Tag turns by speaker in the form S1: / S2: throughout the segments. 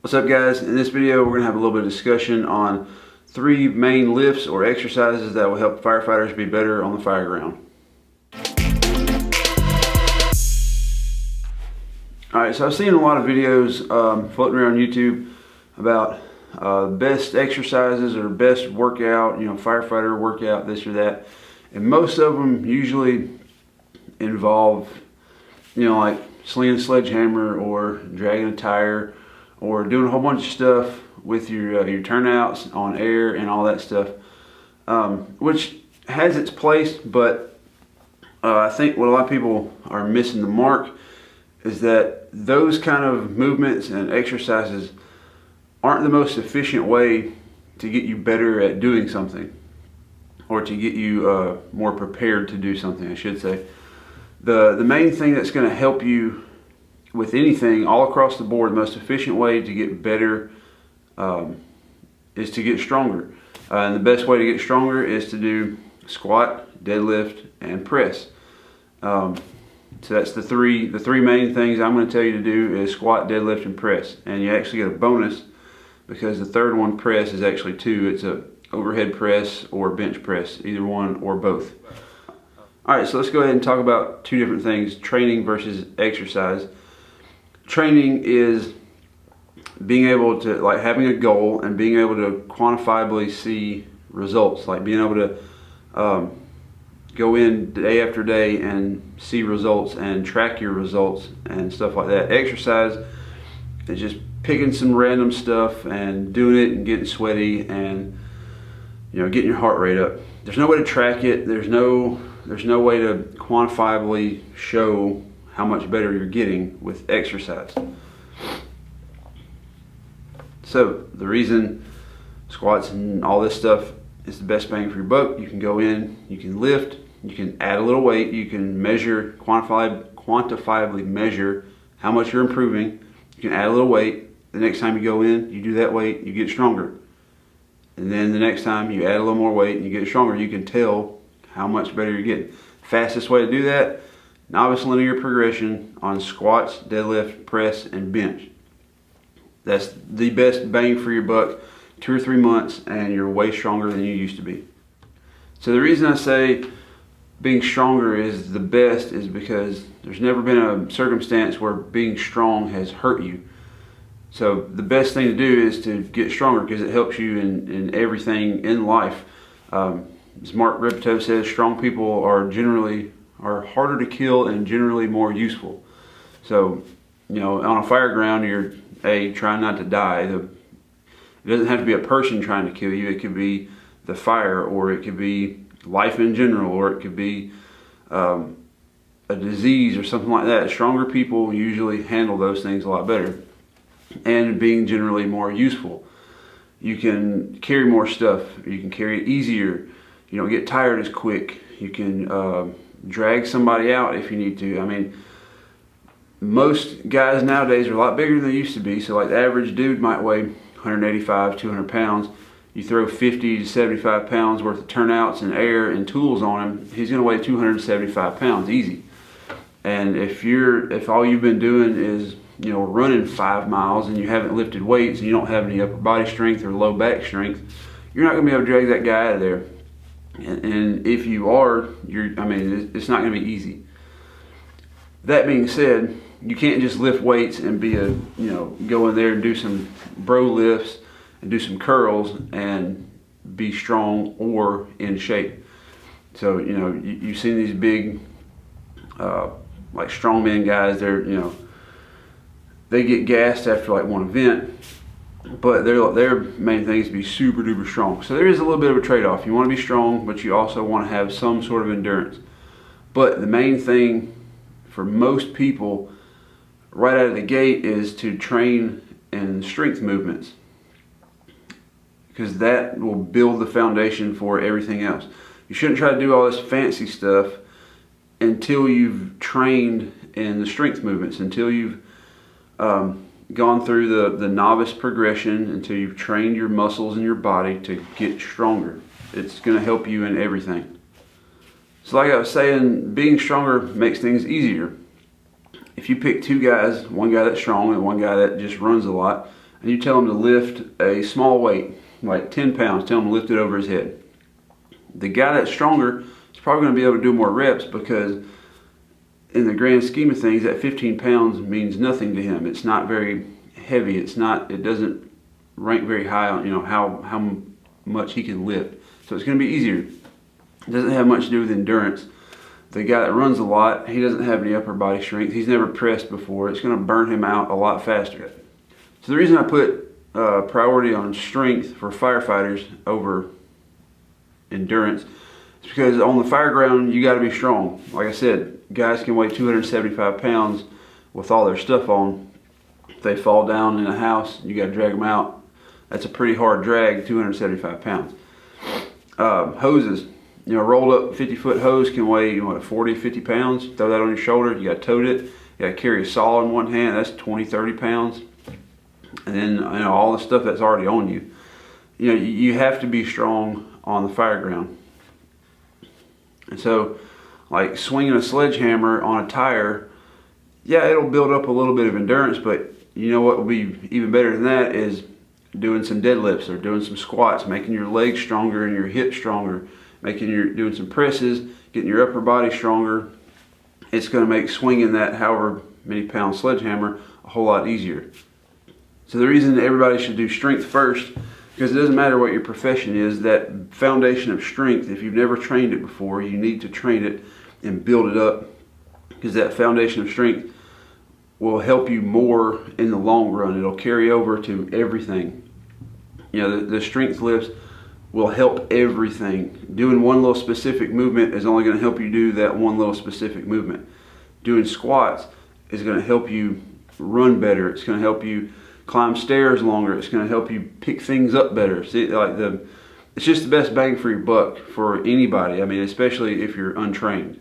S1: What's up, guys? In this video we're going to have a little bit of discussion on 3 main lifts or exercises that will help firefighters be better on the fire ground. Alright, so I've seen a lot of videos floating around YouTube about best exercises or best workout, firefighter workout, this or that. And most of them usually involve, like slinging a sledgehammer or dragging a tire or doing a whole bunch of stuff with your turnouts on air and all that stuff, which has its place, but I think what a lot of people are missing the mark is that those kind of movements and exercises aren't the most efficient way to get you better at doing something, or to get you more prepared to do something, I should say. The main thing that's going to help you with anything all across the board, the most efficient way to get better is to get stronger. And the best way to get stronger is to do squat, deadlift, and press. So that's the three main things I'm going to tell you to do is squat, deadlift, and press. And you actually get a bonus because the third one, press, is actually 2. It's a overhead press or bench press, either one or both. Alright, so let's go ahead and talk about 2 different things, training versus exercise. Training is being able to, like, having a goal and being able to quantifiably see results, like being able to go in day after day and see results and track your results and stuff like that. Exercise is just picking some random stuff and doing it and getting sweaty and getting your heart rate up. There's no way to track it. There's no way to quantifiably show how much better you're getting with exercise. So the reason squats and all this stuff is the best bang for your buck: you can go in, you can lift, you can add a little weight, you can measure, quantifiably measure how much you're improving. You can add a little weight. The next time you go in, you do that weight, you get stronger. And then the next time you add a little more weight and you get stronger. You can tell how much better you're getting. Fastest way to do that: novice linear progression on squats, deadlift, press, and bench. That's the best bang for your buck. 2 or 3 months and you're way stronger than you used to be. So the reason I say being stronger is the best is because there's never been a circumstance where being strong has hurt you. So the best thing to do is to get stronger because it helps you in everything in life. As Mark Repito says, strong people are harder to kill and generally more useful. So, on a fire ground, you're trying not to die. It doesn't have to be a person trying to kill you. It could be the fire, or it could be life in general, or it could be a disease or something like that. Stronger people usually handle those things a lot better, and being generally more useful. You can carry more stuff. You can carry it easier. You don't get tired as quick. You can drag somebody out if you need to. I mean, most guys nowadays are a lot bigger than they used to be. So like the average dude might weigh 185, 200 pounds. You throw 50 to 75 pounds worth of turnouts and air and tools on him, he's going to weigh 275 pounds easy. And if all you've been doing is running 5 miles and you haven't lifted weights and you don't have any upper body strength or low back strength, you're not going to be able to drag that guy out of there. And if you are, it's not going to be easy. That being said, you can't just lift weights and be go in there and do some bro lifts and do some curls and be strong or in shape. So you've seen these big like strongman guys. They get gassed after like one event, but their main thing is to be super duper strong. So there is a little bit of a trade-off. You want to be strong, but you also want to have some sort of endurance. But the main thing for most people right out of the gate is to train in strength movements, because that will build the foundation for everything else. You shouldn't try to do all this fancy stuff until you've trained in the strength movements, until you've gone through the novice progression, until you've trained your muscles in your body to get stronger. It's going to help you in everything. So like I was saying, being stronger makes things easier. If you pick 2 guys, one guy that's strong and one guy that just runs a lot, and you tell him to lift a small weight, like 10 pounds, tell him to lift it over his head. The guy that's stronger is probably going to be able to do more reps, because in the grand scheme of things, that 15 pounds means nothing to him. It's not very heavy. It doesn't rank very high on, how much he can lift. So it's going to be easier. It doesn't have much to do with endurance. The guy that runs a lot, he doesn't have any upper body strength. He's never pressed before. It's going to burn him out a lot faster. So the reason I put priority on strength for firefighters over endurance is because on the fire ground, you got to be strong. Like I said, guys can weigh 275 pounds with all their stuff on. If they fall down in a house, you got to drag them out. That's a pretty hard drag, 275 pounds. Hoses. Rolled up 50-foot hose can weigh 40, 50 pounds. Throw that on your shoulder. You got to tote it. You got to carry a saw in one hand. That's 20, 30 pounds. And then all the stuff that's already on you. You have to be strong on the fire ground. And so, like swinging a sledgehammer on a tire, yeah, it'll build up a little bit of endurance. But you know what will be even better than that is doing some deadlifts or doing some squats, making your legs stronger and your hips stronger. Doing some presses, getting your upper body stronger. It's going to make swinging that however many pound sledgehammer a whole lot easier. So the reason everybody should do strength first, because it doesn't matter what your profession is, that foundation of strength, if you've never trained it before, you need to train it and build it up, because that foundation of strength will help you more in the long run. It'll carry over to everything. The strength lifts will help everything. Doing one little specific movement is only going to help you do that one little specific movement. Doing squats is going to help you run better. It's going to help you climb stairs longer. It's going to help you pick things up better. See, it's just the best bang for your buck for anybody. I mean, especially if you're untrained.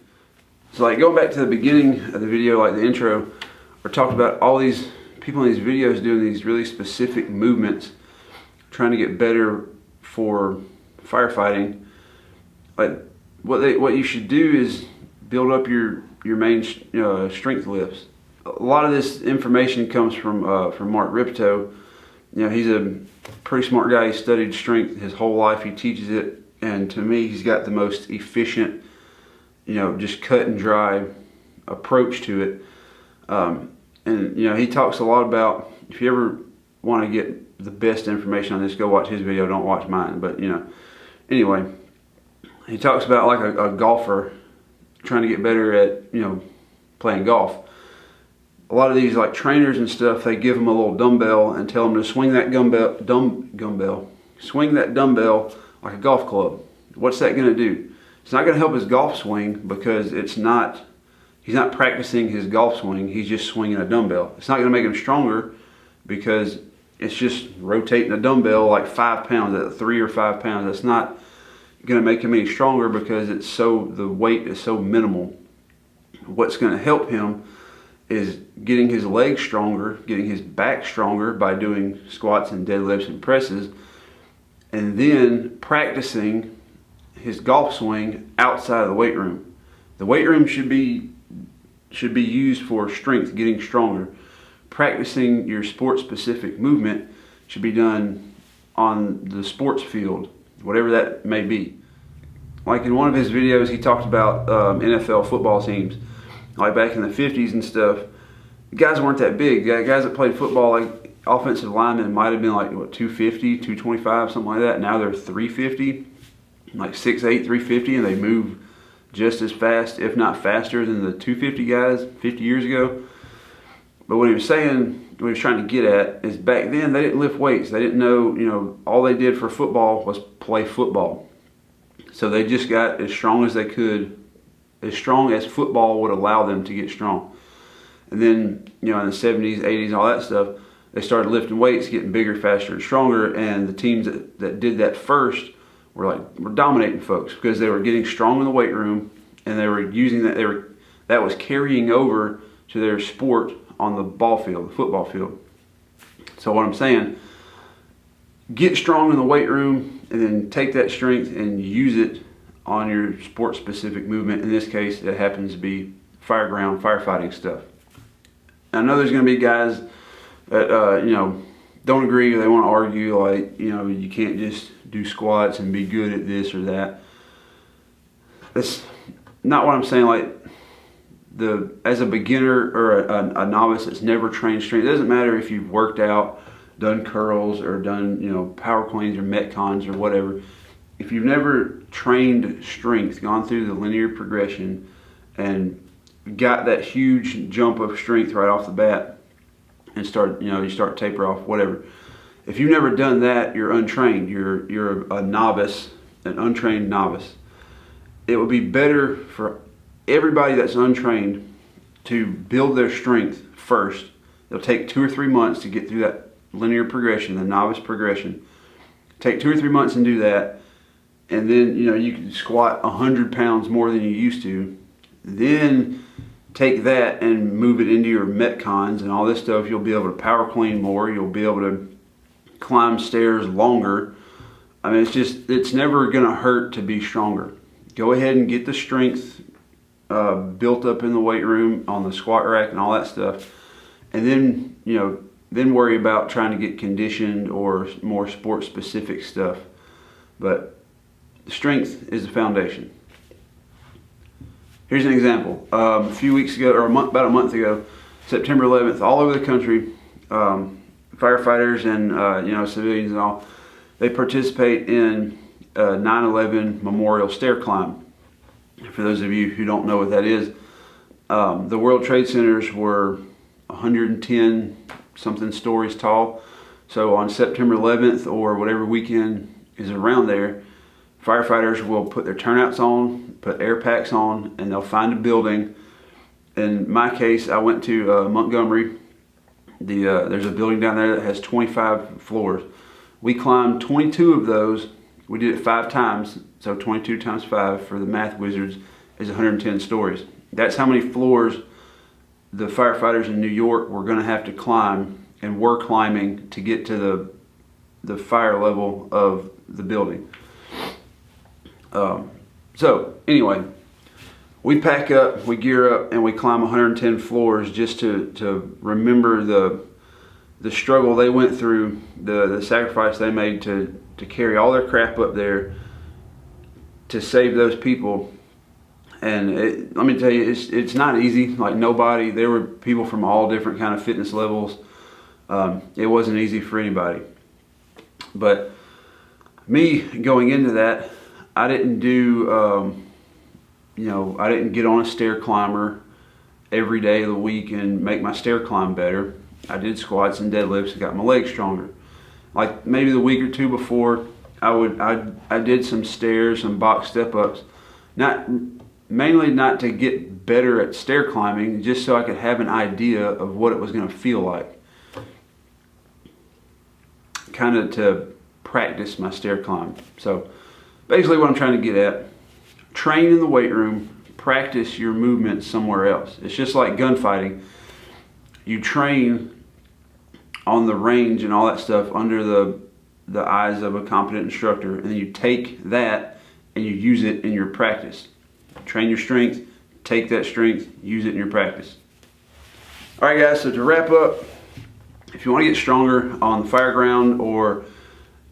S1: So like going back to the beginning of the video, like the intro, we're talking about all these people in these videos doing these really specific movements, trying to get better for firefighting. Like what you should do is build up your main strength lifts. A lot of this information comes from Mark Ripto. He's a pretty smart guy. He studied strength his whole life. He teaches it, and to me, he's got the most efficient, just cut and dry approach to it. And he talks a lot about, if you ever want to get the best information on this, go watch his video, don't watch mine. But anyway, he talks about like a golfer trying to get better at playing golf. A lot of these like trainers and stuff, they give them a little dumbbell and tell them to swing that swing that dumbbell like a golf club. What's that going to do? It's not going to help his golf swing, because he's not practicing his golf swing. He's just swinging a dumbbell. It's not going to make him stronger, because it's just rotating a dumbbell like 5 pounds, at 3 or 5 pounds. That's not going to make him any stronger, because the weight is so minimal. What's going to help him is getting his legs stronger, getting his back stronger by doing squats and deadlifts and presses, and then practicing his golf swing outside of the weight room. The weight room should be used for strength, getting stronger. Practicing your sports-specific movement should be done on the sports field, whatever that may be. Like in one of his videos, he talked about NFL football teams. Like back in the 50s and stuff, guys weren't that big. Guys that played football, like offensive linemen, might have been like 250, 225, something like that. Now they're 350, like 6'8", 350, and they move just as fast, if not faster, than the 250 guys 50 years ago. But what he was saying, what he was trying to get at, is back then they didn't lift weights. They didn't know, all they did for football was play football. So they just got as strong as they could, as strong as football would allow them to get strong. And then, in the 70s, 80s, and all that stuff, they started lifting weights, getting bigger, faster, and stronger. And the teams that did that first were dominating folks, because they were getting strong in the weight room, and they were using that. That was carrying over to their sport on the ball field, the football field. So what I'm saying, get strong in the weight room, and then take that strength and use it on your sport-specific movement. In this case, it happens to be fireground, firefighting stuff. I know there's going to be guys that don't agree, or they want to argue like, you know, you can't just do squats and be good at this or that. That's not what I'm saying. Like, as a beginner or a novice that's never trained strength, it doesn't matter if you've worked out, done curls, or done, you know, power cleans or metcons or whatever. If you've never trained strength, gone through the linear progression and got that huge jump of strength right off the bat and you start taper off, whatever. If you've never done that, you're untrained. You're a novice, an untrained novice. It would be better for everybody that's untrained to build their strength first. It'll take 2 or 3 months to get through that linear progression, the novice progression. Take 2 or 3 months and do that, and then, you know, you can squat 100 pounds more than you used to. Then take that and move it into your metcons and all this stuff. You'll be able to power clean more. You'll be able to climb stairs longer. I mean, it's never gonna hurt to be stronger. Go ahead and get the strength built up in the weight room, on the squat rack and all that stuff, and then, you know, then worry about trying to get conditioned or more sport specific stuff. But the strength is the foundation. Here's an example. A few weeks ago, or about a month ago, September 11th, all over the country, firefighters and you know, civilians and all, they participate in 9/11 Memorial Stair Climb. For those of you who don't know what that is, the World Trade Centers were 110 something stories tall. So on September 11th or whatever weekend is around there, firefighters will put their turnouts on, put air packs on, and they'll find a building. In my case, I went to Montgomery. There's a building down there that has 25 floors. We climbed 22 of those. We did it 5 times, so 22 times 5 for the math wizards is 110 stories. That's how many floors the firefighters in New York were going to have to climb, and were climbing, to get to the fire level of the building. So anyway, we pack up, we gear up, and we climb 110 floors just to remember the struggle they went through, the sacrifice they made to carry all their crap up there to save those people. And let me tell you, it's not easy. Like, nobody, there were people from all different kind of fitness levels. It wasn't easy for anybody. But me going into that, I didn't do, you know, I didn't get on a stair climber every day of the week and make my stair climb better. I did squats and deadlifts and got my legs stronger. Like, maybe the week or two before, I did some stairs, some box step ups, mainly not to get better at stair climbing, just so I could have an idea of what it was going to feel like, kind of to practice my stair climb. So basically what I'm trying to get at, train in the weight room, practice your movements somewhere else. It's just like gunfighting. You train on the range and all that stuff under the eyes of a competent instructor, and then you take that and you use it in your practice. Train your strength, take that strength, use it in your practice. All right, guys, so to wrap up, if you want to get stronger on the fireground, or,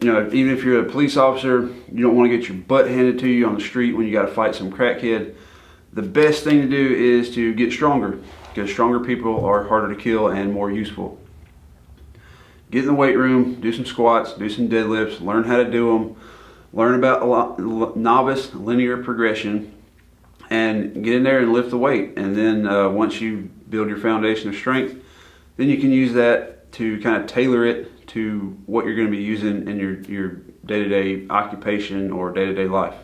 S1: you know, even if you're a police officer, you don't want to get your butt handed to you on the street when you got to fight some crackhead, the best thing to do is to get stronger, because stronger people are harder to kill and more useful. Get in the weight room, do some squats, do some deadlifts, learn how to do them, learn about novice linear progression, and get in there and lift the weight. And then once you build your foundation of strength, then you can use that to kind of tailor it to what you're going to be using in your day-to-day occupation or day-to-day life.